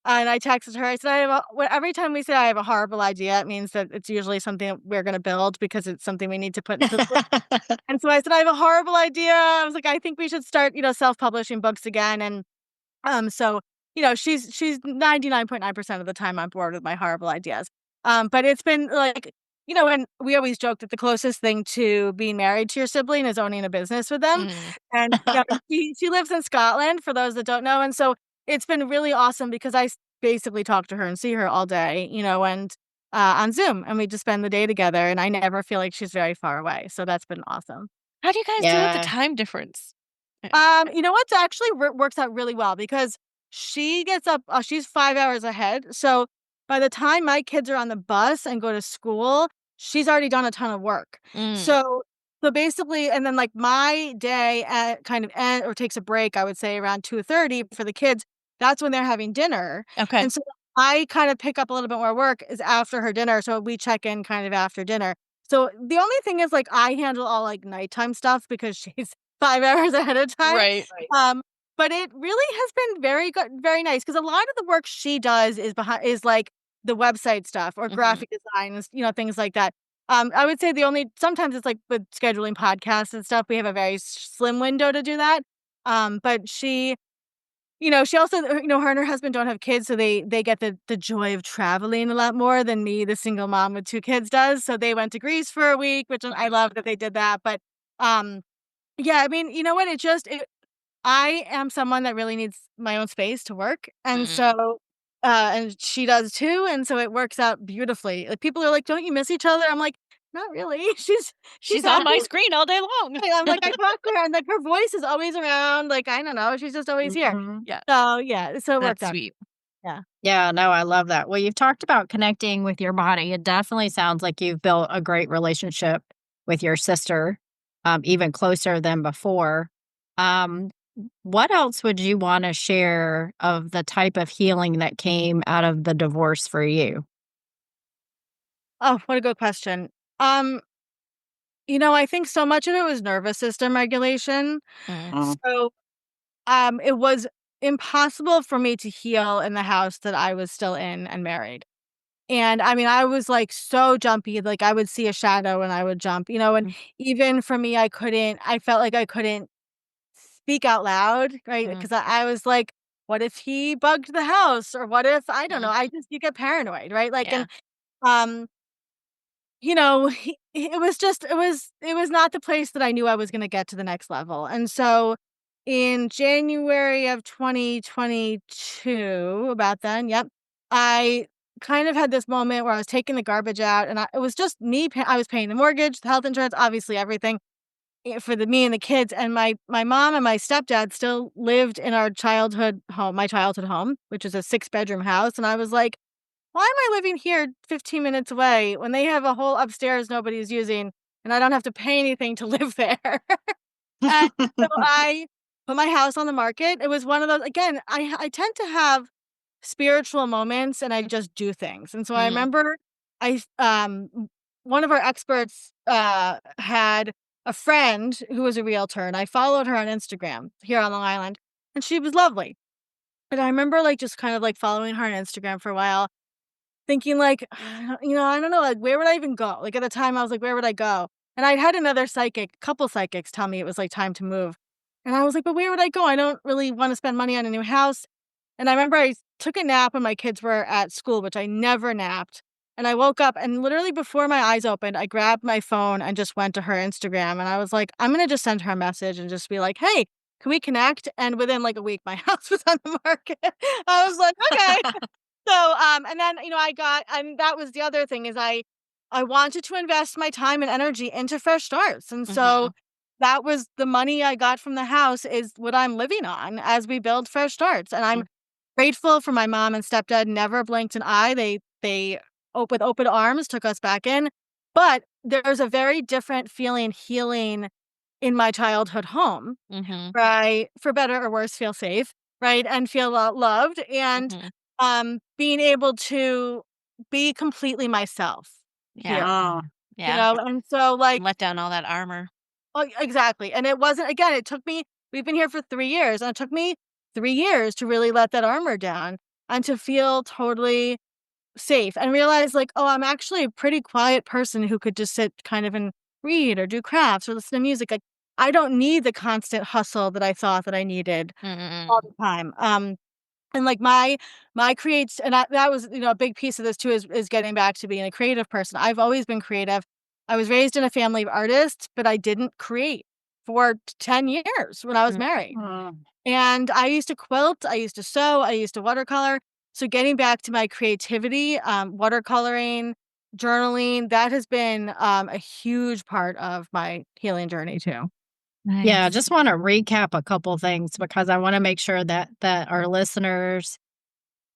And I texted her. I said, every time we say I have a horrible idea, it means that it's usually something that we're going to build because it's something we need to put into. And so I said, I have a horrible idea. I was like, I think we should start, self-publishing books again. And so, she's 99.9% of the time on board with my horrible ideas. But it's been like, and we always joke that the closest thing to being married to your sibling is owning a business with them. Mm. And she lives in Scotland, for those that don't know. And so it's been really awesome because basically talk to her and see her all day, and on Zoom, and we just spend the day together. And I never feel like she's very far away. So that's been awesome. How do you guys do with the Yeah. time difference? You know what's actually works out really well because she gets up, she's 5 hours ahead. So by the time my kids are on the bus and go to school, she's already done a ton of work. Mm. So basically, and then, like, my day kind of end or takes a break, I would say around 2:30 for the kids. That's when they're having dinner. Okay. And so I kind of pick up a little bit more work is after her dinner. So we check in kind of after dinner. So the only thing is, like, I handle all, like, nighttime stuff because she's 5 hours ahead of time. Right. But it really has been very good, very nice because a lot of the work she does is like the website stuff or Mhm. graphic design, things like that. I would say sometimes it's like with scheduling podcasts and stuff, we have a very slim window to do that. But she also, her and her husband don't have kids, so they get the joy of traveling a lot more than me, the single mom with 2 kids, does. So they went to Greece for a week, which I love that they did that. But um, yeah, I mean, you know what? I am someone that really needs my own space to work, and Mm. so, and she does too, and so it works out beautifully. Like, people are like, "Don't you miss each other?" I'm like, "Not really." She's She's on happy. my screen all day long. I'm like, I talk to her, and, like, her voice is always around. Like, I don't know, she's just always here. Mhm. Yeah, So yeah, so it worked that's out. sweet. Yeah. Yeah, no, I love that. Well, you've talked about connecting with your body. It definitely sounds like you've built a great relationship with your sister, even closer than before. Um, what else would you want to share of the type of healing that came out of the divorce for you? Oh, what a good question. Um, I think so much of it was nervous system regulation. Mm. So, it was impossible for me to heal in the house that I was still in and married. And I mean, I was, like, so jumpy, like, I would see a shadow and I would jump, and Mm. even for me, I felt like I couldn't speak out loud, right? Mm. Because I was like, "What if he bugged the house?" Or what if I don't know, Mm. you get paranoid, right? Like, Yeah. and, um, it was not the place that I knew I was gonna get to the next level, and so in January of 2022, about then, yep, I kind of had this moment where I was taking the garbage out, and it was just me. I was paying the mortgage, the health insurance, obviously everything for me and the kids. And my mom and my stepdad still lived in my childhood home, which is a 6-bedroom house. And I was like, why am I living here 15 minutes away when they have a whole upstairs nobody's using, and I don't have to pay anything to live there? And so put my house on the market. It was one of those, again, I tend to have spiritual moments and I just do things. And so I Mm. remember one of our experts had a friend who was a realtor, and I followed her on Instagram here on Long Island, and she was lovely. And I remember like just kind of like following her on Instagram for a while, thinking like, I don't know, like where would I even go? Like at the time I was like, where would I go? And I'd had another couple psychics tell me it was like time to move. And I was like, but where would I go? I don't really want to spend money on a new house. And I remember I took a nap when my kids were at school, which I never napped. And I woke up and literally before my eyes opened, I grabbed my phone and just went to her Instagram. And I was like, I'm going to just send her a message and just be like, hey, can we connect? And within like a week, my house was on the market. I was like, okay. So, and then, and that was the other thing is I wanted to invest my time and energy into Fresh Starts. And so Mhm. that was the money I got from the house is what I'm living on as we build Fresh Starts. And I'm Mm. grateful for my mom and stepdad never blinked an eye. They with open arms took us back in. But there's a very different feeling healing in my childhood home, Mhm. right? For better or worse, feel safe, right? And feel loved and Mhm. being able to be completely myself Yeah. here, Oh, Yeah. and so like Let down all that armor. oh, exactly, and it wasn't again, it took me we've been here for 3 years, and it took me 3 years to really let that armor down and to feel totally safe and realize, like, "Oh, I'm actually a pretty quiet person who could just sit kind of and read or do crafts or listen to music." Like, I don't need the constant hustle that I thought that I needed all Mm-mm. the time, and, like, my creates and that was, a big piece of this too is getting back to being a creative person. I've always been creative. I was raised in a family of artists, but I didn't create for 10 years when I was Mm. married. oh. And I used to quilt, I used to sew, I used to watercolor. So getting back to my creativity, watercoloring, journaling, that has been, a huge part of my healing journey too. Yeah, I Nice. just want to recap a couple things because I want to make sure that our listeners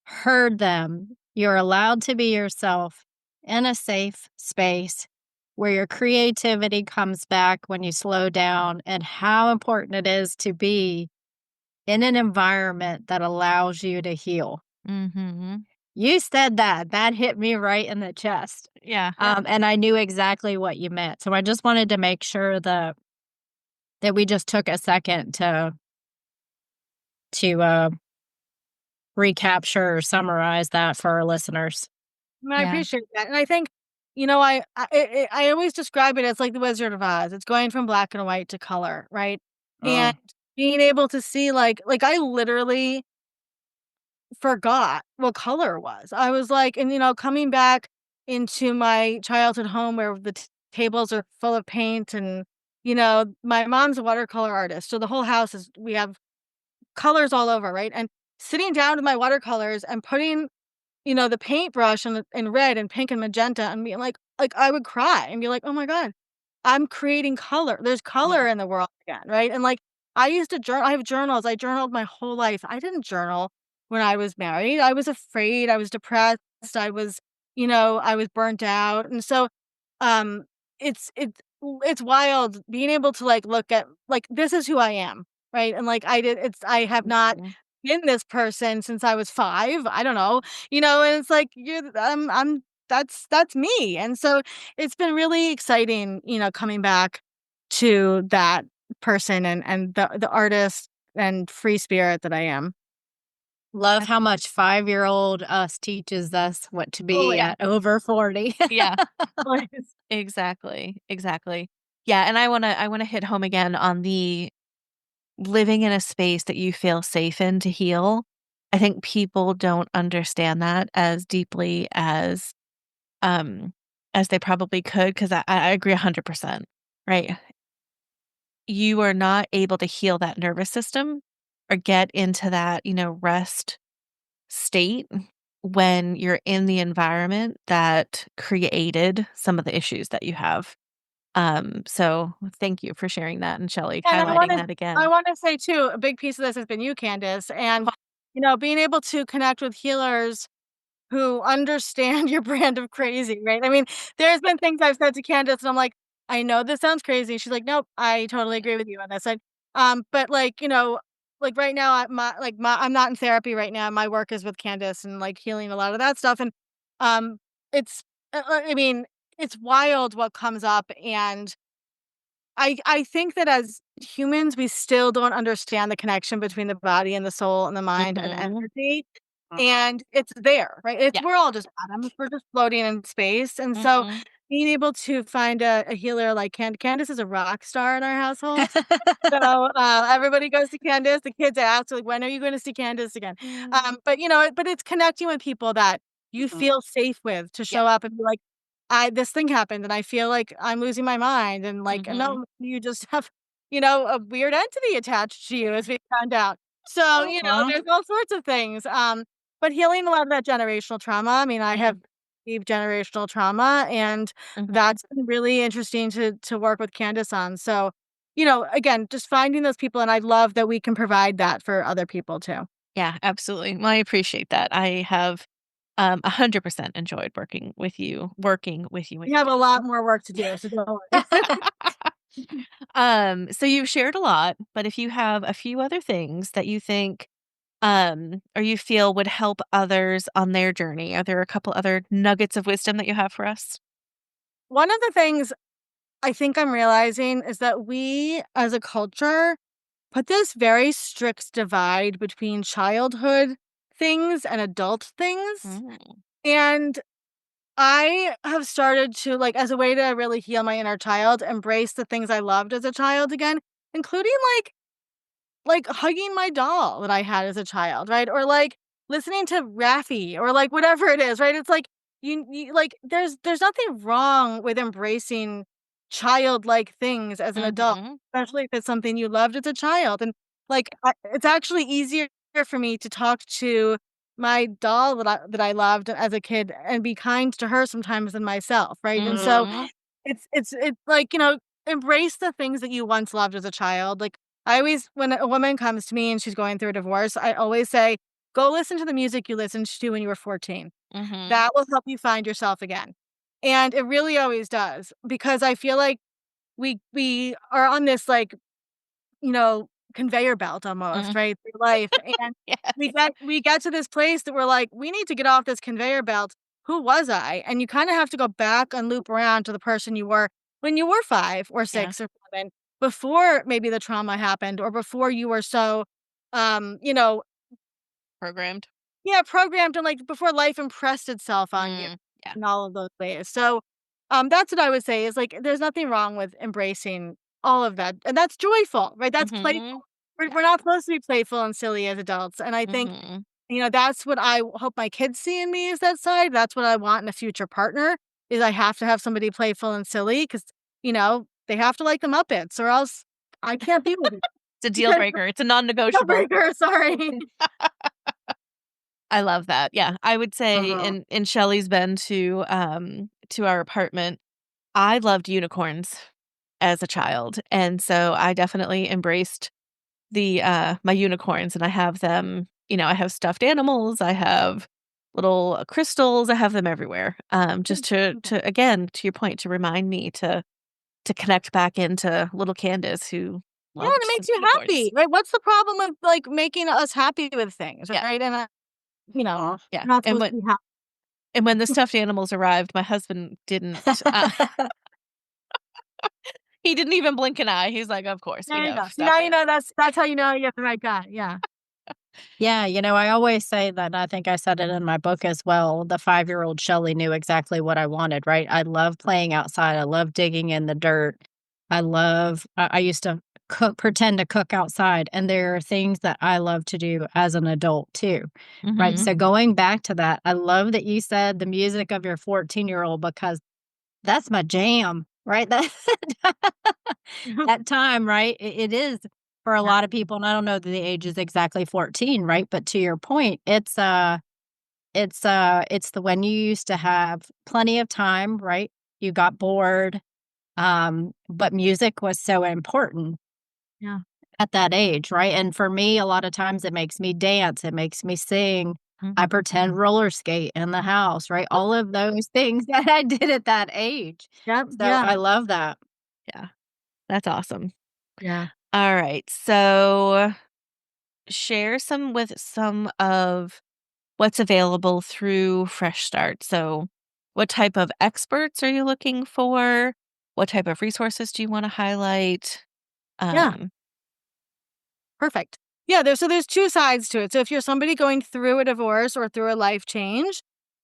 heard them. You're allowed to be yourself in a safe space where your creativity comes back when you slow down, and how important it is to be in an environment that allows you to heal. Mhm. You said that. That hit me right in the chest. Yeah. And I knew exactly what you meant. So I just wanted to make sure that we just took a second to recapture or summarize that for our listeners. I Yeah. appreciate that, and I think, I always describe it as like the Wizard of Oz. It's going from black and white to color, right? And Oh, being able to see like I literally forgot what color was. I was like and, coming back into my childhood home where the tables are full of paint and, my mom's a watercolor artist, so the whole house is we have colors all over, right? And sitting down with my watercolors and putting the paintbrush in red and pink and magenta and being like, I would cry and be like, "Oh my god, I'm creating color. There's Yeah. color in the world again," right? And, like, I used to journal I have journals. I journaled my whole life. I didn't journal when I was married. I was afraid, I was depressed, I was burnt out, and so, um, it's wild being able to, like, look at like, this is who I am, right? And, like, I have not Mhm. been this person since I was 5, I don't know, and it's like, I'm that's me, and so it's been really exciting, coming back to that person and the artist and free spirit that I am. love how much 5-year-old us teaches us what to Oh, be yeah. at over 40. Yeah. Always. Exactly. Exactly. Yeah, and I wanna hit home again on the living in a space that you feel safe in to heal. I think people don't understand that as deeply um, as they probably could, 'cause I agree 100%, right? You are not able to heal that nervous system or get into that, rest state when you're in the environment that created some of the issues that you have. So thank you for sharing that and Shelly And highlighting that I again. wanna say too, a big piece of this has been you, Candice, and, being able to connect with healers who understand your brand of crazy, right? I mean, there's been things I've said to Candace, and I'm like, "I know this sounds crazy." She's like, "Nope, I totally agree with you on this." But like, like right now, I'm not in therapy right now. My work is with Candice and like healing a lot of that stuff. And um, it's, I mean, it's wild what comes up. And I think that as humans, we still don't understand the connection between the body and the soul and the mind and Mhm. energy. And it's there, right? Yeah. We're all just atoms. We're just floating in space. And so Mhm. being able to find a healer like Candice is a rock star in our household. So, everybody goes to Candace. The kids ask, like, "When are you gonna see Candace again?" Mm. But, but it's connecting with people that you Mhm. feel safe with to Yeah. show up and be like, "I this thing happened, and I feel like I'm losing my mind," and, like, Mhm. "No, you just have, a weird entity attached to you," as we found out. So, Uh-huh. there's all sorts of things, but healing a lot of that generational trauma. I mean, I have Mm. deep generational trauma, and Mhm. that's been really interesting to work with Candace on. So, again, just finding those people, and I love that we can provide that for other people too. Yeah, absolutely. Well, I appreciate that. I have, 100% enjoyed working with you We and have a you. lot more work to do, so don't worry. So you've shared a lot, but if you have a few other things that you think, or you feel would help others on their journey, are there a couple other nuggets of wisdom that you have for us? One of the things I think I'm realizing is that we, as a culture, put this very strict divide between childhood things and adult things. Mm. And I have started to, like, as a way to really heal my inner child, embrace the things I loved as a child again, including like hugging my doll that I had as a child, right? Or like listening to Raffi or like whatever it is, right? It's like you like there's nothing wrong with embracing childlike things as an adult, Mhm. especially if it's something you loved as a child. And like it's actually easier for me to talk to my doll that I loved as a kid and be kind to her sometimes than myself, right? And so Mhm. it's like, embrace the things that you once loved as a child. Like, I always when a woman comes to me and she's going through a divorce, I always say, "Go listen to the music you listened to when you were 14. Mhm. That will help you find yourself again." And it really always does, because I feel like we are on this, like, conveyor belt almost, Mhm. right, through life, and we Yes. get to this place that we're like, "We need to get off this conveyor belt. Who was I?" And you kinda have to go back and loop around to the person you were when you were 5 or Yeah. 6 or 7, before maybe the trauma happened or before you were so, um, you know Programmed. yeah, programmed, and, like, before life impressed itself on you Mm. Yeah. in all of those ways. So, that's what I would say is, like, there's nothing wrong with embracing all of that, and that's joyful, right? That's playful. Mhm. We're not supposed to be playful and silly as adults, and I think, Mhm. that's what I hope my kids see in me, is that side. That's what I want in a future partner, is I have to have somebody playful and silly because they have to like the Muppets or else I can't be with you. It's a deal breaker. It's a Deal non-negotiable. breaker, sorry. I love that. Yeah, I would say Uh-huh. in Shelly's been to our apartment. I loved unicorns as a child, and so I definitely embraced my unicorns, and I have them, I have stuffed animals, I have little crystals, I have them everywhere. Just to again, to your point, to remind me to connect back into little Candace who Yeah, and it loved the makes you unicorns. happy, right? What's the problem with, like, making us happy with things, Yeah, right? And, Aw. yeah, we're not and supposed when to be happy. and when the stuffed animals arrived, my husband didn't, he didn't even blink an eye. He's like, "Of course, we There you have go. See, now stuffed animals." that's how you know you have the right guy, yeah. Yeah, I always say that, and I think I said it in my book as well. The 5-year-old Shelley knew exactly what I wanted, right? I love playing outside. I love digging in the dirt. I used to pretend to cook outside, and there are things that I love to do as an adult too, right? Mhm, So going back to that, I love that you said the music of your 14-year-old because that's my jam, right? That time, right? It is for a Yeah, lot of people, and I don't know that the age is exactly 14, right? But to your point, it's the when you used to have plenty of time, right? You got bored, but music was so important yeah. at that age, right? And for me, a lot of times it makes me dance, it makes me sing. I mhm. pretend roller skate in the house, right? All of those things that I did at that age. Yep, So yeah, I love that. Yeah, that's awesome. yeah. All right. So share some of what's available through Fresh Start. So what type of experts are you looking for? What type of resources do you want to highlight? Yeah. Um, Perfect. Yeah, there's two sides to it. So if you're somebody going through a divorce or through a life change,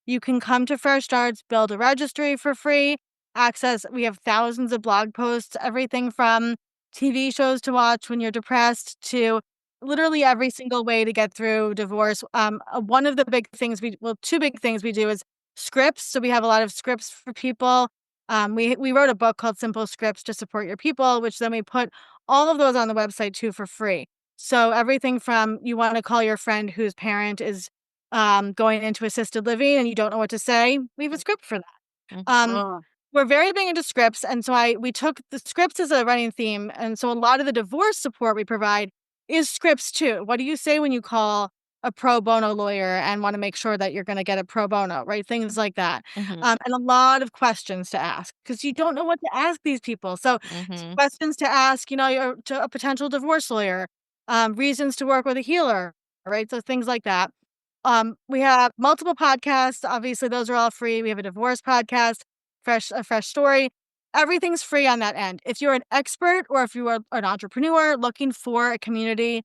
you can come to Fresh Starts, build a registry for free, access we have thousands of blog posts, everything from TV shows to watch when you're depressed to literally every single way to get through divorce. One of the big things two big things we do is scripts. So we have a lot of scripts for people. We wrote a book called Simple Scripts to Support Your People, which then we put all of those on the website too for free. So everything from you want to call your friend whose parent is going into assisted living and you don't know what to say, we have a script for that. mm, Um, Oh, we're very big into scripts, and so we took the scripts as a running theme, and so a lot of the divorce support we provide is scripts too. What do you say when you call a pro bono lawyer and want to make sure that you're going to get a pro bono, right? Things like that, mhm, and a lot of questions to ask because you don't know what to ask these people. So mhm, questions to ask, to a potential divorce lawyer, reasons to work with a healer, right? So things like that. We have multiple podcasts. Obviously, those are all free. We have a divorce podcast, a fresh story. Everything's free on that end. If you're an expert or if you are an entrepreneur looking for a community,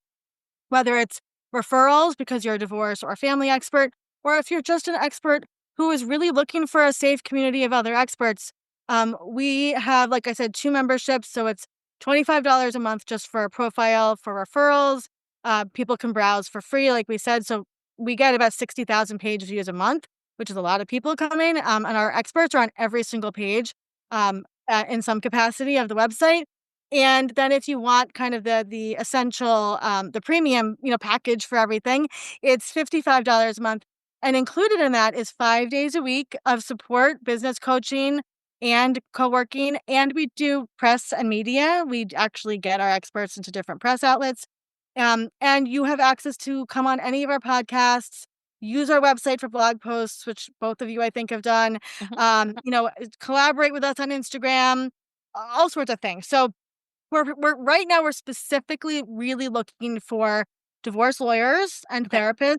whether it's referrals because you're a divorce or a family expert, or if you're just an expert who is really looking for a safe community of other experts. We have, like I said, two memberships. So it's $25 a month just for a profile for referrals. People can browse for free, like we said. So we get about 60,000 page views a month, which is a lot of people coming. And our experts are on every single page in some capacity of the website. And then if you want kind of the essential, the premium, package for everything, it's $55 a month. And included in that is 5 days a week of support, business coaching, and co-working. And we do press and media. We actually get our experts into different press outlets. And you have access to come on any of our podcasts, use our website for blog posts, which both of you, I think, have done. mhm, Collaborate with us on Instagram, all sorts of things. So we're right now we're specifically really looking for divorce lawyers and okay. therapists,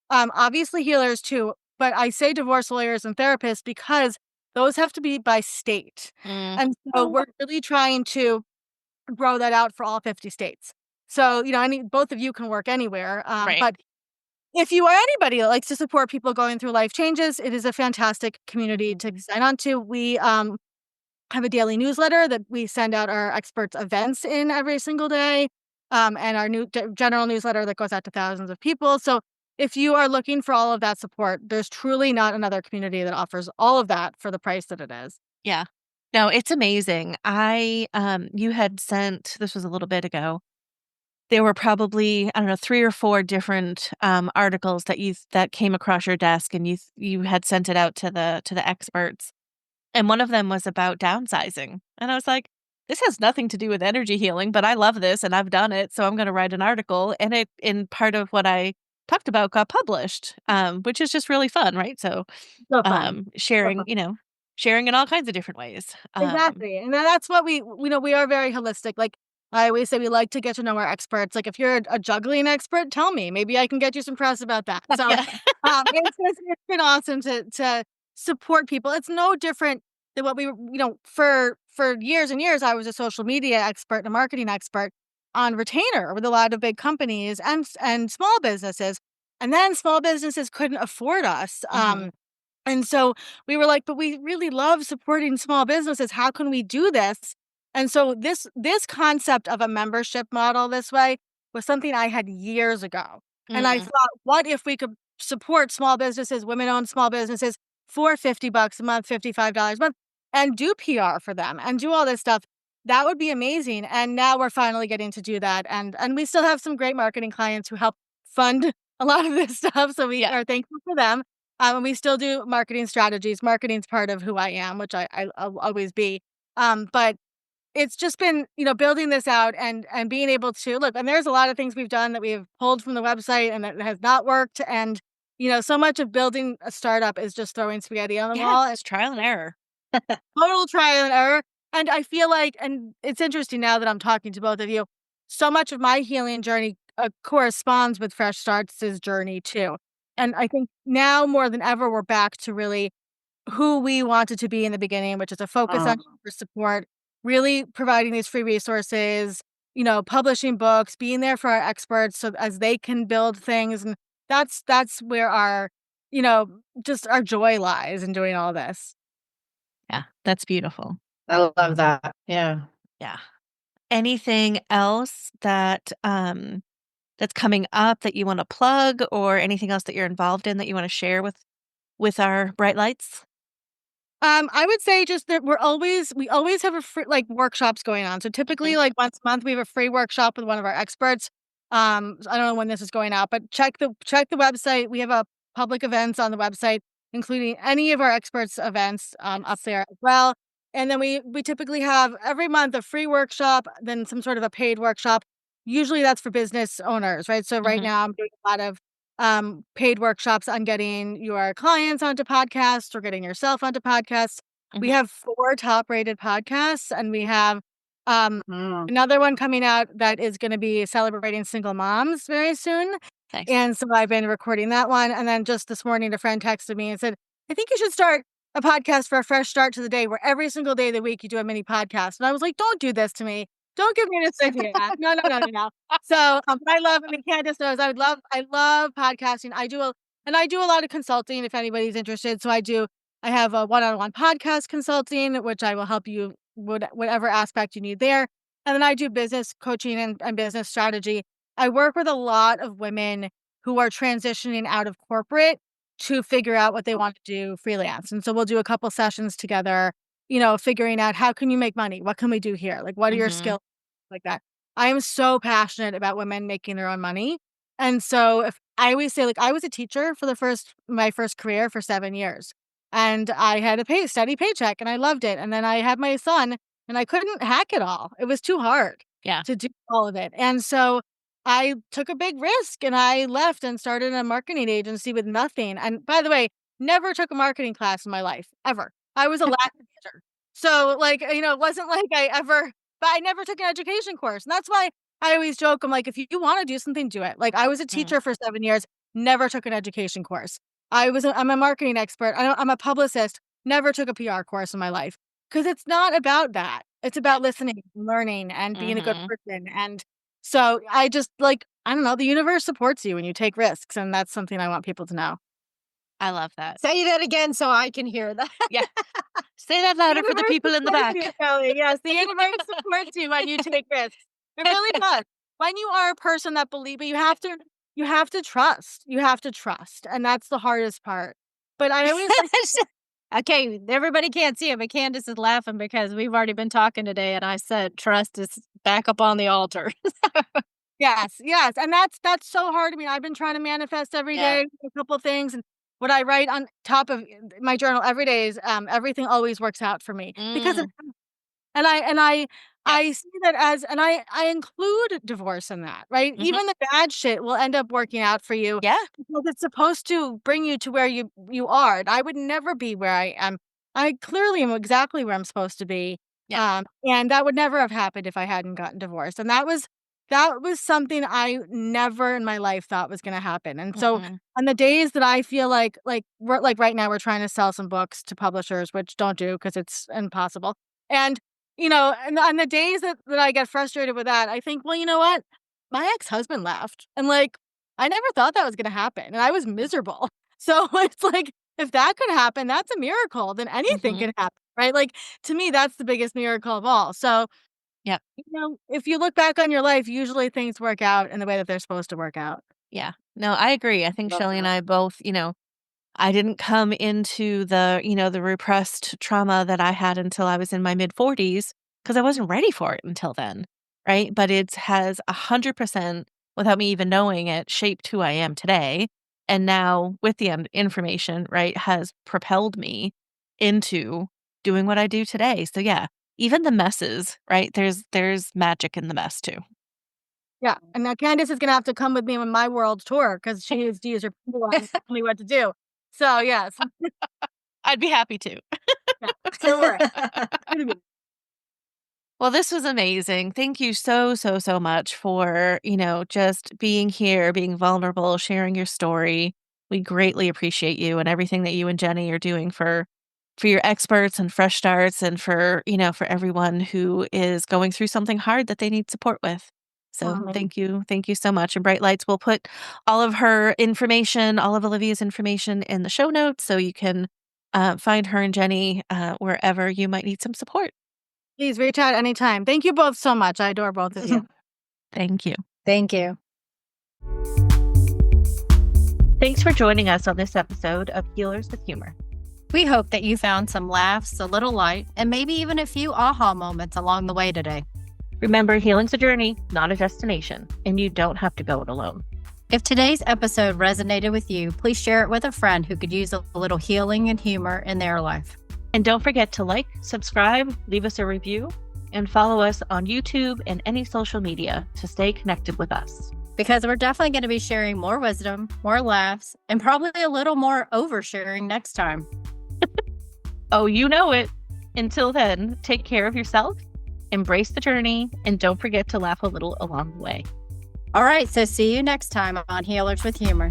obviously healers too, but I say divorce lawyers and therapists because those have to be by state. Mm, And so we're really trying to grow that out for all 50 states. So, both of you can work anywhere. right. But if you are anybody that likes to support people going through life changes, it is a fantastic community to sign on to. We have a daily newsletter that we send out our experts events in every single day, and our new general newsletter that goes out to thousands of people. So if you are looking for all of that support, there's truly not another community that offers all of that for the price that it is. Yeah. No, it's amazing. You had sent, this was a little bit ago. There were probably, I don't know, 3 or 4 different, articles that came across your desk, and you had sent it out to the experts, and one of them was about downsizing, and I was like, "This has nothing to do with energy healing, but I love this, and I've done it, so I'm gonna write an article," and part of what I talked about got published, which is just really fun, right? So, So fun. So sharing, fun. sharing in all kinds of different ways. Exactly, and that's what we are very holistic, like, I always say we like to get to know our experts, like, if you're a juggling expert, tell me, maybe I can get you some press about that, so, Yeah. it's been awesome to support people. It's no different than what for years and years, I was a social media expert and a marketing expert on retainer with a lot of big companies and small businesses, and then small businesses couldn't afford us, Mhm. and so we were like, "But we really love supporting small businesses. How can we do this?" And so this concept of a membership model this way was something I had years ago. And I Mm. thought, what if we could support small businesses, women-owned small businesses for $50 a month, $55 a month, and do PR for them and do all this stuff? That would be amazing. And now we're finally getting to do that. And we still have some great marketing clients who help fund a lot of this stuff. So we Yeah. are thankful for them. And we still do marketing strategies. Marketing's part of who I am, which I'll always be. But it's just been, building this out and being able to look. And there's a lot of things we've done that we have pulled from the website and that has not worked. And so much of building a startup is just throwing spaghetti on the Yeah, wall and it's trial and error. total trial and error. And I feel like, and it's interesting now that I'm talking to both of you. so much of my healing journey corresponds with Fresh Starts' journey too. And I think now more than ever, we're back to really who we wanted to be in the beginning, which is a focus on for support, really providing these free resources, publishing books, being there for our experts so as they can build things. And that's where our, just our joy lies in doing all this. Yeah, that's beautiful. I love that. Yeah. Yeah. Anything else that's coming up that you wanna plug, or anything else that you're involved in that you wanna share with our bright lights? I would say just that we always have a free workshops going on. So typically Mhm. like once a month we have a free workshop with one of our experts. So I don't know when this is going out, but check the website. We have a public events on the website, including any of our experts events up Yes. there as well. And then we typically have every month a free workshop, then some sort of a paid workshop. Usually that's for business owners, right? So right Mhm, now I'm doing a lot of paid workshops on getting your clients onto podcasts or getting yourself onto podcasts. We mhm. have 4 top-rated podcasts, and we have, um, Mm. another one coming out that is gonna be celebrating single moms very soon, Nice. and so I've been recording that one, and then just this morning, a friend texted me and said, "I think you should start a podcast for a fresh start to the day where every single day of the week you do a mini podcast," and I was like, "Don't do this to me. Don't give me this idea. No, no, no, no, no." So, but I mean, Candice knows I love podcasting. I do a lot of consulting if anybody's interested. So I have a one-on-one podcast consulting, which I will help you whatever aspect you need there. And then I do business coaching and business strategy. I work with a lot of women who are transitioning out of corporate to figure out what they want to do freelance. And so we'll do a couple sessions together, figuring out how can you make money? What can we do here? Like, what are your Mhm. skills like that? I am so passionate about women making their own money. And so if I always say, like, I was a teacher for my first career for 7 years. And I had a steady paycheck and I loved it. And then I had my son and I couldn't hack it all. It was too hard Yeah. to do all of it. And so I took a big risk and I left and started a marketing agency with nothing. And by the way, never took a marketing class in my life, ever. I was a Latin teacher. So, like, it wasn't like but I never took an education course. And that's why I always joke, I'm like, if you want to do something, do it. Like, I was a Mm. teacher for 7 years, never took an education course. I'm a marketing expert. I'm a publicist, never took a PR course in my life because it's not about that. It's Yeah. about listening, learning, and being a good Mhm. person. And so I just like, I don't know, the universe supports you when you take risks. And that's something I want people to know. I love that. Say that again so I can hear that. Yeah. Say that The louder for the universe people in the supports you, back. Kelly. Yes, the universe supports you when you take risks. It really does. When you are a person that but you have to trust. You have to trust, and that's the hardest part. But I always like Okay, everybody can't see it, but Candace is laughing because we've already been talking today, and I said trust is back up on the altar. yes, yes, and that's so hard. I mean, I've been trying to manifest every Yeah. day a couple things, and what I write on top of my journal every day is everything always works out for me because Mm. And Yep. I see that as and I include divorce in that, right? Mhm. Even the bad shit will end up working out for you Yeah. because it's supposed to bring you to where you are, and I would never be where I am. I clearly am exactly where I'm supposed to be, Yeah. and that would never have happened if I hadn't gotten divorced, and that was something I never in my life thought was gonna happen, and so Mhm. on the days that I feel like right now we're trying to sell some books to publishers, which don't do because it's impossible, and and on the days that I get frustrated with that, I think, "Well, you know what? My ex-husband left, and, like, I never thought that was gonna happen, and I was miserable." So, it's like, if that could happen, that's a miracle, then anything Mhm. can happen, right? Like, to me, that's the biggest miracle of all. So, Yep. if you look back on your life, usually things work out in the way that they're supposed to work out. Yeah. No, I agree. I think Love Shelly and that. I both, I didn't come into the repressed trauma that I had until I was in my mid-40s because I wasn't ready for it until then, right? But it has 100%, without me even knowing it, shaped who I am today, and now with the information, right, has propelled me into doing what I do today. So, yeah, even the messes, right? There's magic in the mess too. Yeah, and now Candace is gonna have to come with me on my world tour because she needs to use her people and tell me what to do. So, yes. I'd be happy to. Yeah, so we're Well, this was amazing. Thank you so, so, so much for, just being here, being vulnerable, sharing your story. We greatly appreciate you and everything that you and Jenny are doing for your experts and fresh starts and for everyone who is going through something hard that they need support with. So Mhm. thank you. Thank you so much. And Bright Lights will put all of her information, all of Olivia's information in the show notes so you can find her and Jenny wherever you might need some support. Please reach out anytime. Thank you both so much. I adore both of you. Thank you. Thank you. Thanks for joining us on this episode of Healers with Humor. We hope that you found some laughs, a little light, and maybe even a few aha moments along the way today. Remember, healing's a journey, not a destination, and you don't have to go it alone. If today's episode resonated with you, please share it with a friend who could use a little healing and humor in their life. And don't forget to like, subscribe, leave us a review, and follow us on YouTube and any social media to stay connected with us. Because we're definitely going to be sharing more wisdom, more laughs, and probably a little more oversharing next time. Oh, you know it. Until then, take care of yourself, embrace the journey, and don't forget to laugh a little along the way. All right, so see you next time on Healers with Humor.